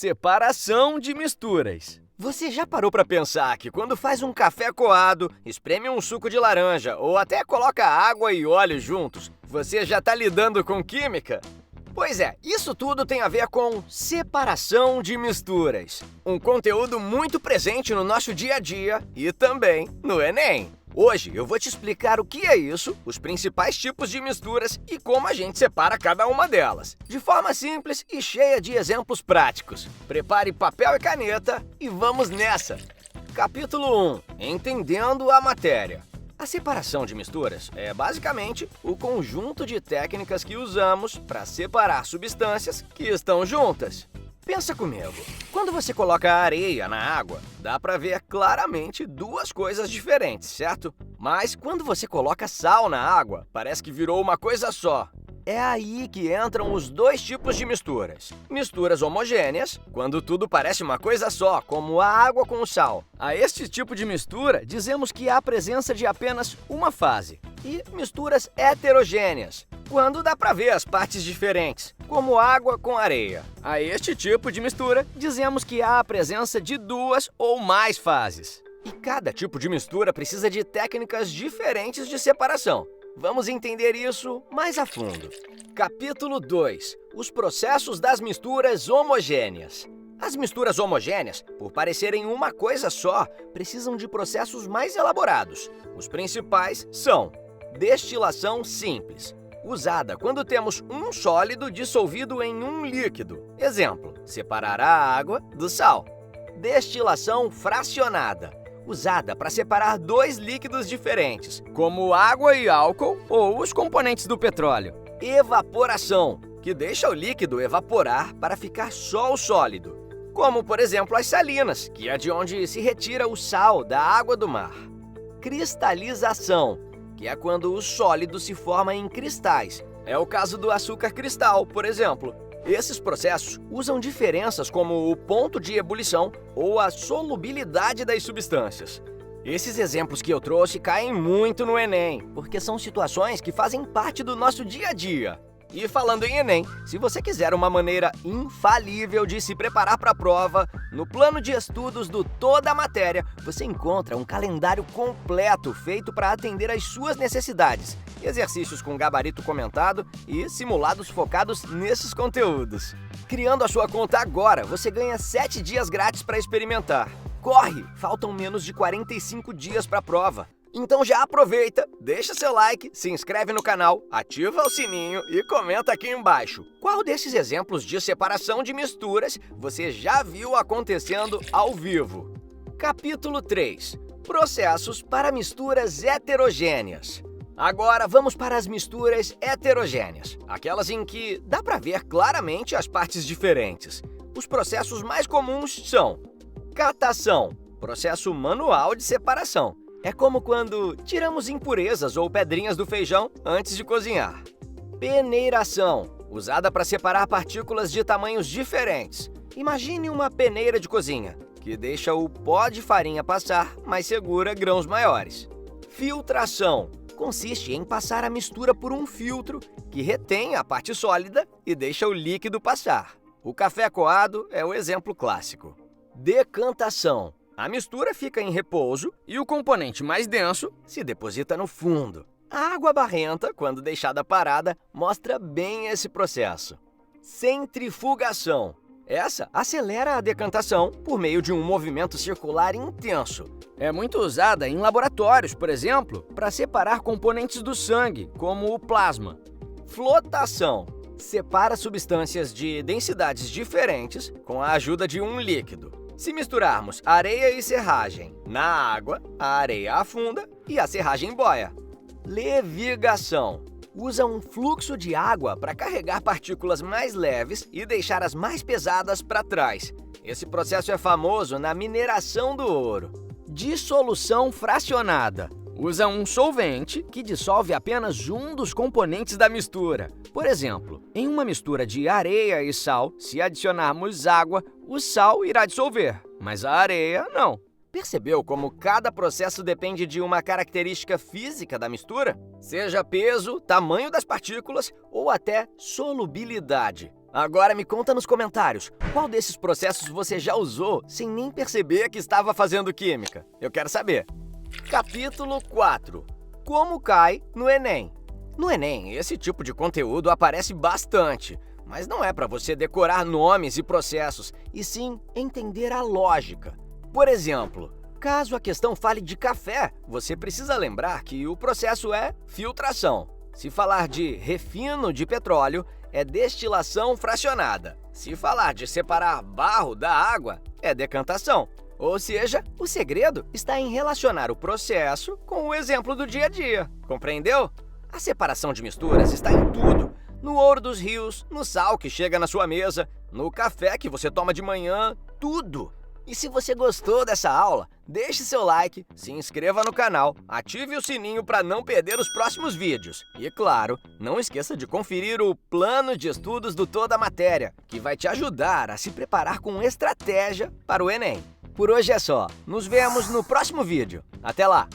Separação de misturas. Você já parou para pensar que quando faz um café coado, espreme um suco de laranja ou até coloca água e óleo juntos, você já está lidando com química? Pois é, isso tudo tem a ver com separação de misturas. Um conteúdo muito presente no nosso dia a dia e também no Enem. Hoje eu vou te explicar o que é isso, os principais tipos de misturas e como a gente separa cada uma delas, de forma simples e cheia de exemplos práticos. Prepare papel e caneta e vamos nessa! Capítulo 1. Entendendo a matéria. A separação de misturas é basicamente o conjunto de técnicas que usamos para separar substâncias que estão juntas. Pensa comigo, quando você coloca areia na água, dá para ver claramente duas coisas diferentes, certo? Mas quando você coloca sal na água, parece que virou uma coisa só. É aí que entram os dois tipos de misturas. Misturas homogêneas, quando tudo parece uma coisa só, como a água com o sal. A este tipo de mistura, dizemos que há a presença de apenas uma fase. E misturas heterogêneas, quando dá para ver as partes diferentes, como água com areia. A este tipo de mistura, dizemos que há a presença de duas ou mais fases. E cada tipo de mistura precisa de técnicas diferentes de separação. Vamos entender isso mais a fundo. Capítulo 2. Os processos das misturas homogêneas. As misturas homogêneas, por parecerem uma coisa só, precisam de processos mais elaborados. Os principais são: destilação simples, usada quando temos um sólido dissolvido em um líquido. Exemplo, separar a água do sal. Destilação fracionada, usada para separar dois líquidos diferentes, como água e álcool ou os componentes do petróleo. Evaporação, que deixa o líquido evaporar para ficar só o sólido, como, por exemplo, as salinas, que é de onde se retira o sal da água do mar. Cristalização, que é quando o sólido se forma em cristais. É o caso do açúcar cristal, por exemplo. Esses processos usam diferenças como o ponto de ebulição ou a solubilidade das substâncias. Esses exemplos que eu trouxe caem muito no Enem, porque são situações que fazem parte do nosso dia a dia. E falando em Enem, se você quiser uma maneira infalível de se preparar para a prova, no plano de estudos do Toda a Matéria, você encontra um calendário completo feito para atender às suas necessidades, exercícios com gabarito comentado e simulados focados nesses conteúdos. Criando a sua conta agora, você ganha 7 dias grátis para experimentar. Corre! Faltam menos de 45 dias para a prova. Então já aproveita, deixa seu like, se inscreve no canal, ativa o sininho e comenta aqui embaixo. Qual desses exemplos de separação de misturas você já viu acontecendo ao vivo? Capítulo 3. Processos para misturas heterogêneas. Agora vamos para as misturas heterogêneas, aquelas em que dá para ver claramente as partes diferentes. Os processos mais comuns são: catação, processo manual de separação. É como quando tiramos impurezas ou pedrinhas do feijão antes de cozinhar. Peneiração, usada para separar partículas de tamanhos diferentes. Imagine uma peneira de cozinha, que deixa o pó de farinha passar, mas segura grãos maiores. Filtração, consiste em passar a mistura por um filtro que retém a parte sólida e deixa o líquido passar. O café coado é o exemplo clássico. Decantação. A mistura fica em repouso e o componente mais denso se deposita no fundo. A água barrenta, quando deixada parada, mostra bem esse processo. Centrifugação. Essa acelera a decantação por meio de um movimento circular intenso. É muito usada em laboratórios, por exemplo, para separar componentes do sangue, como o plasma. Flotação. Separa substâncias de densidades diferentes com a ajuda de um líquido. Se misturarmos areia e serragem na água, a areia afunda e a serragem boia. Levigação. Usa um fluxo de água para carregar partículas mais leves e deixar as mais pesadas para trás. Esse processo é famoso na mineração do ouro. Dissolução fracionada. Usa um solvente que dissolve apenas um dos componentes da mistura. Por exemplo, em uma mistura de areia e sal, se adicionarmos água, o sal irá dissolver, mas a areia não. Percebeu como cada processo depende de uma característica física da mistura? Seja peso, tamanho das partículas ou até solubilidade. Agora me conta nos comentários, qual desses processos você já usou sem nem perceber que estava fazendo química? Eu quero saber. Capítulo 4. Como cai no Enem? No Enem, esse tipo de conteúdo aparece bastante, mas não é para você decorar nomes e processos, e sim entender a lógica. Por exemplo, caso a questão fale de café, você precisa lembrar que o processo é filtração. Se falar de refino de petróleo, é destilação fracionada. Se falar de separar barro da água, é decantação. Ou seja, o segredo está em relacionar o processo com o exemplo do dia a dia. Compreendeu? A separação de misturas está em tudo. No ouro dos rios, no sal que chega na sua mesa, no café que você toma de manhã, tudo. E se você gostou dessa aula, deixe seu like, se inscreva no canal, ative o sininho para não perder os próximos vídeos. E claro, não esqueça de conferir o plano de estudos do Toda a Matéria, que vai te ajudar a se preparar com estratégia para o Enem. Por hoje é só. Nos vemos no próximo vídeo. Até lá!